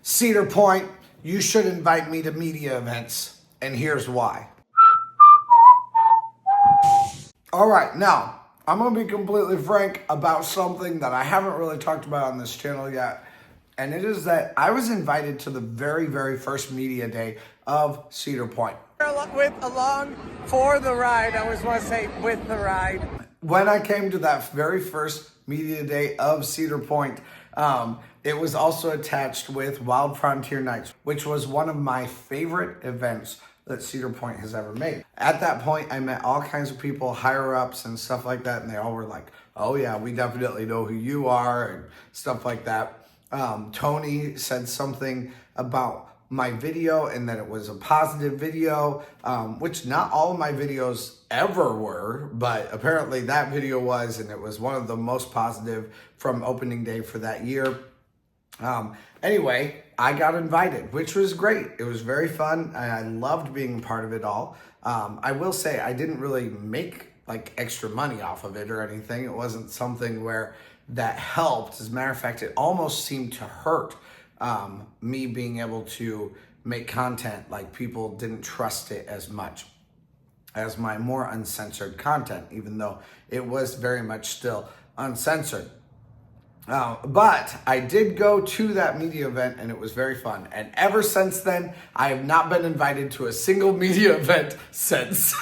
Cedar Point, you should invite me to media events, and here's why. All right, now, I'm gonna be completely frank about something that I haven't really talked about on this channel yet, and it is that I was invited to the very, very first media day of Cedar Point. Along for the ride, I always want to say with the ride. When I came to that very first media day of Cedar Point, it was also attached with Wild Frontier Nights, which was one of my favorite events that Cedar Point has ever made. At that point, I met all kinds of people, higher ups and stuff like that, and they all were like, oh yeah, we definitely know who you are, and stuff like that. Tony said something about my video and that it was a positive video, which not all of my videos ever were, but apparently that video was, and it was one of the most positive from opening day for that year. Anyway, I got invited, which was great. It was very fun, and I loved being part of it all. I will say I didn't really make like extra money off of it or anything. It wasn't something where that helped. As a matter of fact, it almost seemed to hurt me being able to make content. Like, people didn't trust it as much as my more uncensored content, even though it was very much still uncensored. But I did go to that media event, and it was very fun. And ever since then, I have not been invited to a single media event since.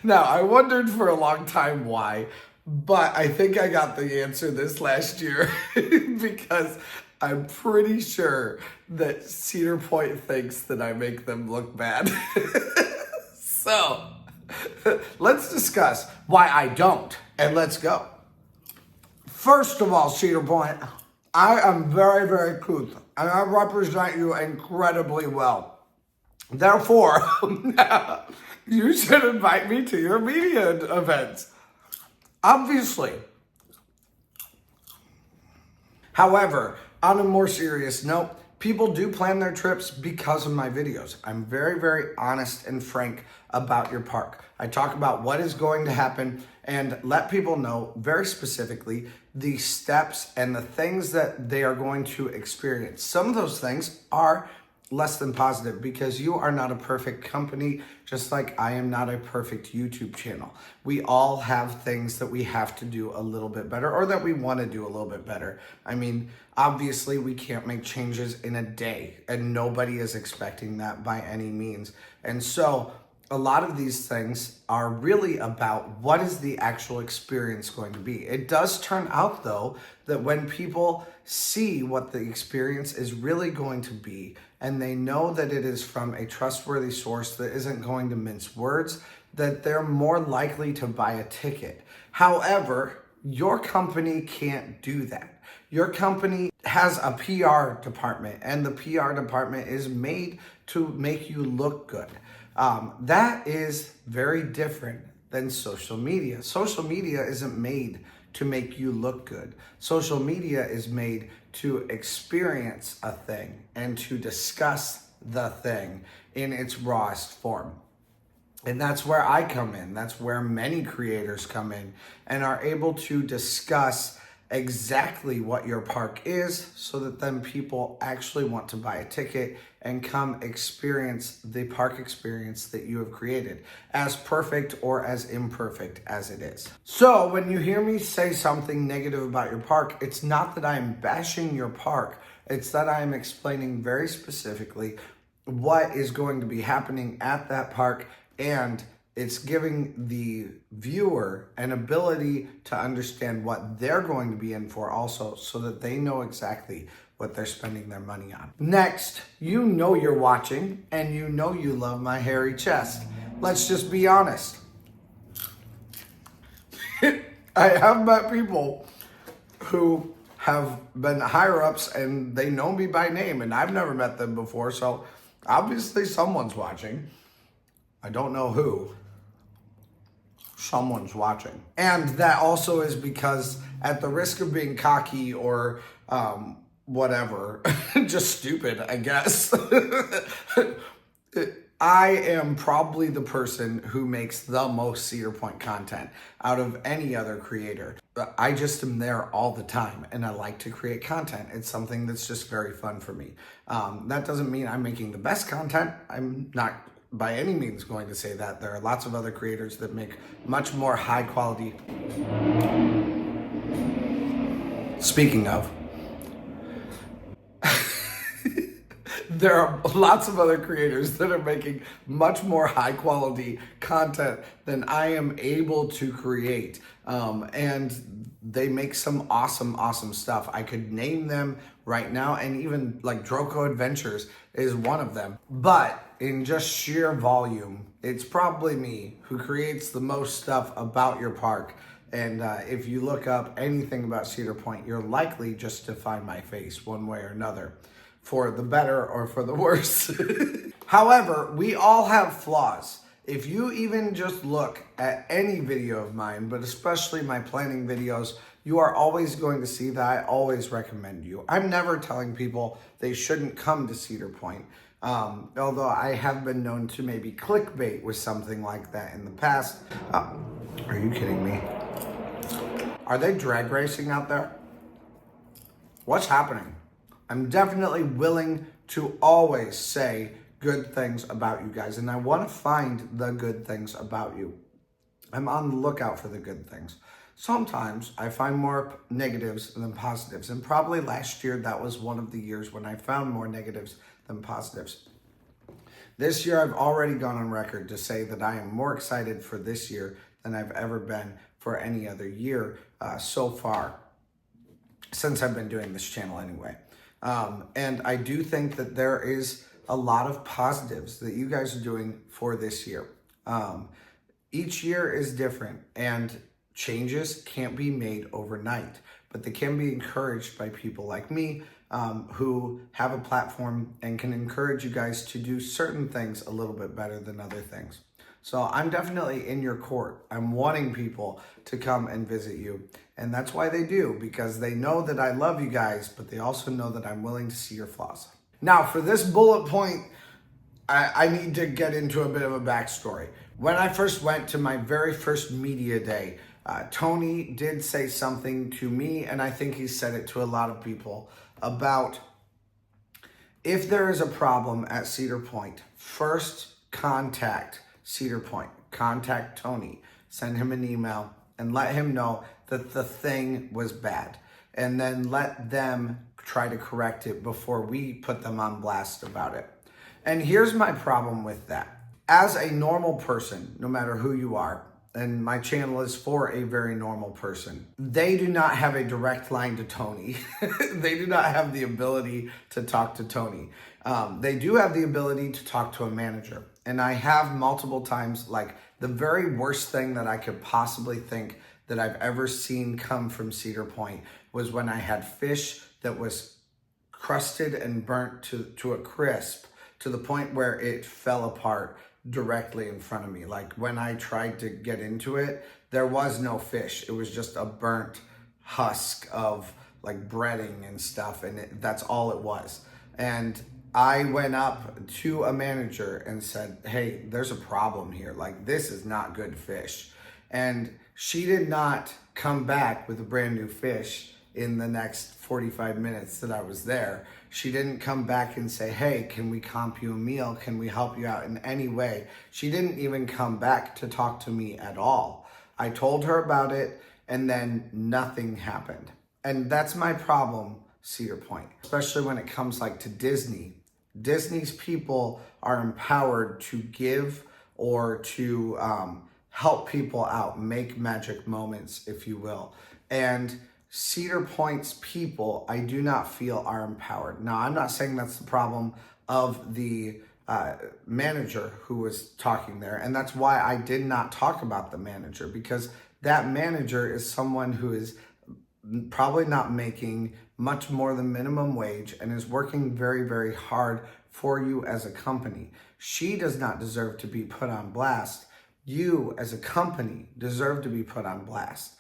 Now, I wondered for a long time why, but I think I got the answer this last year because I'm pretty sure that Cedar Point thinks that I make them look bad. So, let's discuss why I don't, and let's go. First of all, Cedar Point, I am very, very couth, and I represent you incredibly well. Therefore, you should invite me to your media events. Obviously. However, on a more serious note, people do plan their trips because of my videos. I'm very, very honest and frank about your park. I talk about what is going to happen and let people know very specifically the steps and the things that they are going to experience. Some of those things are less than positive because you are not a perfect company, just like I am not a perfect YouTube channel. We all have things that we have to do a little bit better, or that we want to do a little bit better. I mean, obviously we can't make changes in a day, and nobody is expecting that by any means. And so a lot of these things are really about what is the actual experience going to be. It does turn out, though, that when people see what the experience is really going to be, and they know that it is from a trustworthy source that isn't going to mince words, that they're more likely to buy a ticket. However, your company can't do that. Your company has a PR department, and the PR department is made to make you look good. That is very different than social media. Social media isn't made to make you look good. Social media is made to experience a thing and to discuss the thing in its rawest form. And that's where I come in. That's where many creators come in and are able to discuss exactly what your park is, so that then people actually want to buy a ticket and come experience the park experience that you have created, as perfect or as imperfect as it is. So when you hear me say something negative about your park, it's not that I'm bashing your park. It's that I'm explaining very specifically what is going to be happening at that park, and it's giving the viewer an ability to understand what they're going to be in for also, so that they know exactly what they're spending their money on. Next, you know you're watching, and you know you love my hairy chest. Let's just be honest. I have met people who have been higher ups and they know me by name, and I've never met them before, so obviously someone's watching. I don't know who. Someone's watching. And that also is because, at the risk of being cocky or whatever, just stupid, I guess, I am probably the person who makes the most Cedar Point content out of any other creator. I just am there all the time, and I like to create content. It's something that's just very fun for me. That doesn't mean I'm making the best content. I'm not by any means going to say that. There are lots of other creators that make much more high quality. Speaking of, there are lots of other creators that are making much more high quality content than I am able to create. And they make some awesome stuff. I could name them right now, and even like Droko Adventures is one of them. But in just sheer volume, it's probably me who creates the most stuff about your park. And if you look up anything about Cedar Point, you're likely just to find my face one way or another, for the better or for the worse. However, we all have flaws. If you even just look at any video of mine, but especially my planning videos, you are always going to see that I always recommend you. I'm never telling people they shouldn't come to Cedar Point. Although I have been known to maybe clickbait with something like that in the past. Are you kidding me? Are they drag racing out there? What's happening? I'm definitely willing to always say good things about you guys, and I want to find the good things about you. I'm on the lookout for the good things. Sometimes I find more negatives than positives, and probably last year that was one of the years when I found more negatives than positives. This year I've already gone on record to say that I am more excited for this year than I've ever been for any other year so far, since I've been doing this channel anyway. And I do think that there is a lot of positives that you guys are doing for this year. Each year is different, and changes can't be made overnight, but they can be encouraged by people like me who have a platform and can encourage you guys to do certain things a little bit better than other things. So I'm definitely in your court. I'm wanting people to come and visit you. And that's why they do, because they know that I love you guys, but they also know that I'm willing to see your flaws. Now, for this bullet point, I need to get into a bit of a backstory. When I first went to my very first media day, Tony did say something to me, and I think he said it to a lot of people, about if there is a problem at Cedar Point, first contact Cedar Point, contact Tony, send him an email, and let him know that the thing was bad. And then let them try to correct it before we put them on blast about it. And here's my problem with that. As a normal person, no matter who you are, and my channel is for a very normal person, they do not have a direct line to Tony. They do not have the ability to talk to Tony. They do have the ability to talk to a manager. And I have multiple times, like the very worst thing that I could possibly think that I've ever seen come from Cedar Point was when I had fish that was crusted and burnt to a crisp, to the point where it fell apart directly in front of me. Like when I tried to get into it, there was no fish. It was just a burnt husk of like breading and stuff, and that's all it was. And I went up to a manager and said, hey, there's a problem here. Like, this is not good fish. And she did not come back with a brand new fish in the next 45 minutes that I was there. She didn't come back and say, hey, can we comp you a meal? Can we help you out in any way? She didn't even come back to talk to me at all. I told her about it, and then nothing happened. And that's my problem, Cedar Point, especially when it comes like to Disney. Disney's people are empowered to give or to help people out, make magic moments, if you will. And Cedar Point's people, I do not feel are empowered. Now, I'm not saying that's the problem of the manager who was talking there. And that's why I did not talk about the manager, because that manager is someone who is probably not making much more than minimum wage and is working very, very hard for you as a company. She does not deserve to be put on blast. You as a company deserve to be put on blast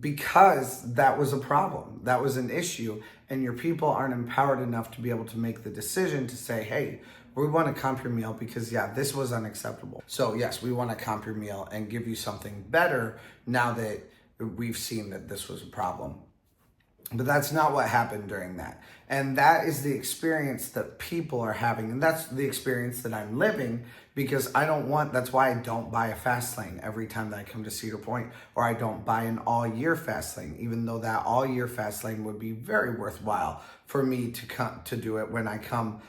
because that was a problem. That was an issue, and your people aren't empowered enough to be able to make the decision to say, hey, we want to comp your meal because, yeah, this was unacceptable. So yes, we want to comp your meal and give you something better now that we've seen that this was a problem. But that's not what happened during that. And that is the experience that people are having. And that's the experience that I'm living, because that's why I don't buy a fast lane every time that I come to Cedar Point, or I don't buy an all year fast lane, even though that all year fast lane would be very worthwhile for me to do it when I come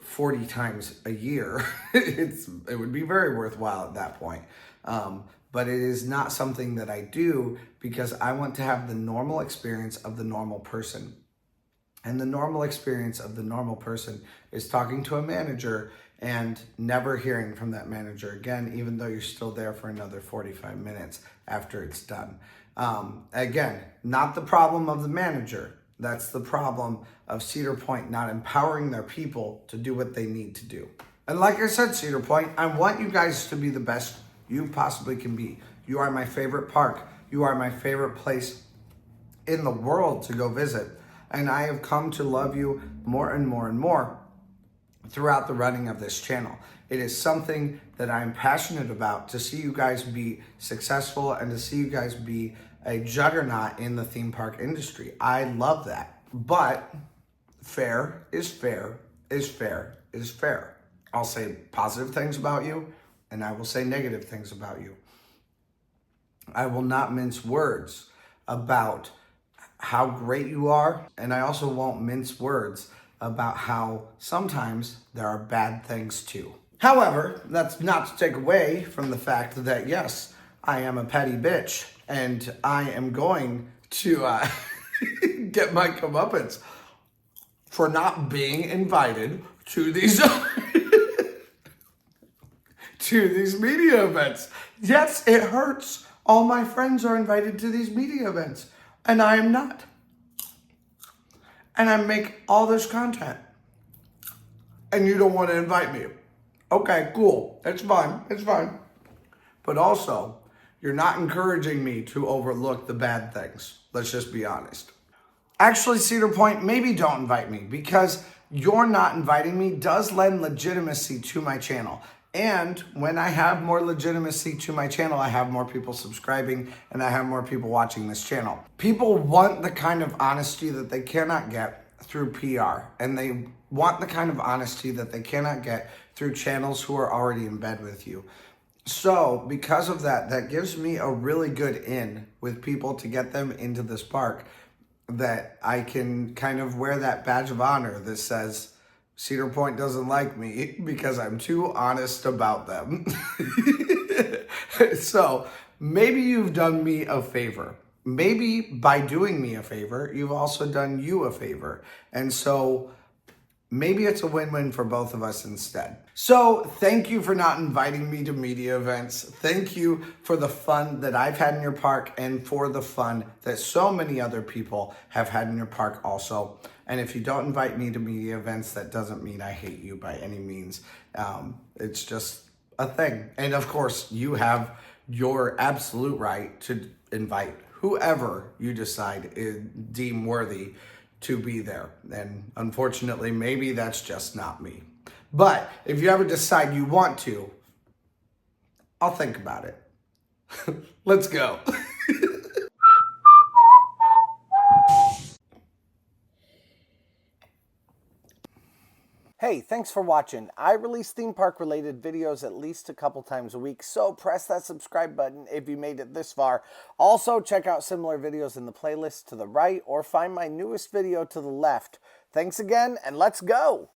40 times a year. It would be very worthwhile at that point. But it is not something that I do because I want to have the normal experience of the normal person. And the normal experience of the normal person is talking to a manager and never hearing from that manager again, even though you're still there for another 45 minutes after it's done. Again, not the problem of the manager. That's the problem of Cedar Point not empowering their people to do what they need to do. And like I said, Cedar Point, I want you guys to be the best you possibly can be. You are my favorite park. You are my favorite place in the world to go visit. And I have come to love you more and more and more throughout the running of this channel. It is something that I'm passionate about, to see you guys be successful and to see you guys be a juggernaut in the theme park industry. I love that. But fair is fair is fair is fair. I'll say positive things about you, and I will say negative things about you. I will not mince words about how great you are, and I also won't mince words about how sometimes there are bad things too. However, that's not to take away from the fact that, yes, I am a petty bitch, and I am going to get my comeuppance for not being invited to these to these media events. Yes, it hurts. All my friends are invited to these media events, and I am not. And I make all this content, and you don't want to invite me. Okay, cool. It's fine. It's fine. But also, you're not encouraging me to overlook the bad things. Let's just be honest. Actually, Cedar Point, maybe don't invite me, because you're not inviting me does lend legitimacy to my channel. And when I have more legitimacy to my channel, I have more people subscribing and I have more people watching this channel. People want the kind of honesty that they cannot get through PR. And they want the kind of honesty that they cannot get through channels who are already in bed with you. So because of that, that gives me a really good in with people to get them into this park, that I can kind of wear that badge of honor that says, Cedar Point doesn't like me because I'm too honest about them. So maybe you've done me a favor. Maybe by doing me a favor, you've also done you a favor. And so maybe it's a win-win for both of us instead. So thank you for not inviting me to media events. Thank you for the fun that I've had in your park, and for the fun that so many other people have had in your park also. And if you don't invite me to media events, that doesn't mean I hate you by any means. It's just a thing. And of course, you have your absolute right to invite whoever you decide is deem worthy to be there. And unfortunately, maybe that's just not me. But if you ever decide you want to, I'll think about it. Let's go. Hey, thanks for watching. I release theme park related videos at least a couple times a week, so press that subscribe button if you made it this far. Also, check out similar videos in the playlist to the right, or find my newest video to the left. Thanks again, and let's go!